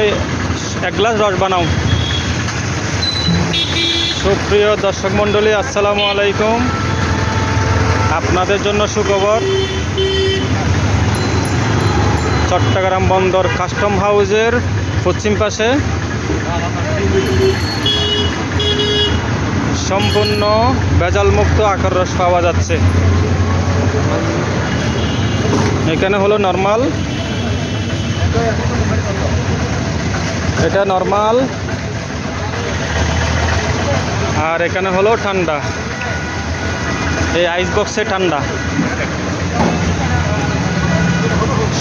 এই এক গ্লাস রস বানাও। সুপ্রিয় দর্শক মণ্ডলী, আসসালামু আলাইকুম। আপনাদের জন্য সুখবর, চট্টগ্রাম বন্দর কাস্টম হাউসের পশ্চিম পাশে সম্পূর্ণ ভেজালমুক্ত আখের রস পাওয়া যাচ্ছে। এখানে হলো নরমাল, এটা নরমাল, আর এখানে হলো ঠান্ডা, এই আইস বক্সে ঠান্ডা,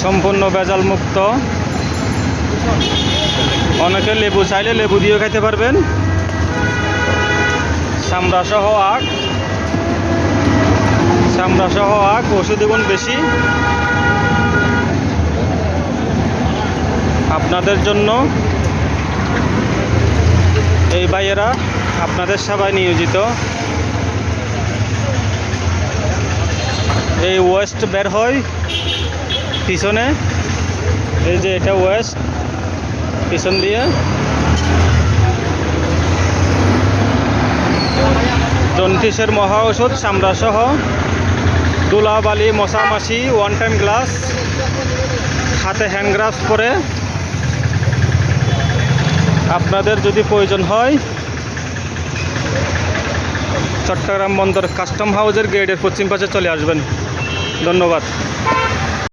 সম্পূর্ণ ভেজাল মুক্ত। অনেকে লেবু চাইলে লেবু দিয়েও খাইতে পারবেন। চামড়াসহ আখ ওষুধ গুণ বেশি। আপনাদের জন্য এই ভাইয়েরা আপনাদের সেবায় নিয়োজিত। এই ওয়েস্ট বের হয় পিছনে, এই যে এটা ওয়েস্ট, পিছন দিয়ে জন্ডিসের মহা ওষুধ, চামড়াসহ, ধুলাবালি, মশামাছি, ওয়ান টাইম গ্লাস, হাতে হ্যান্ড গ্লাভস পরে। আপনাদের যদি প্রয়োজন হয় চট্টগ্রাম বন্দর কাস্টম হাউসের গেটের পশ্চিম পাশে চলে আসবেন। ধন্যবাদ।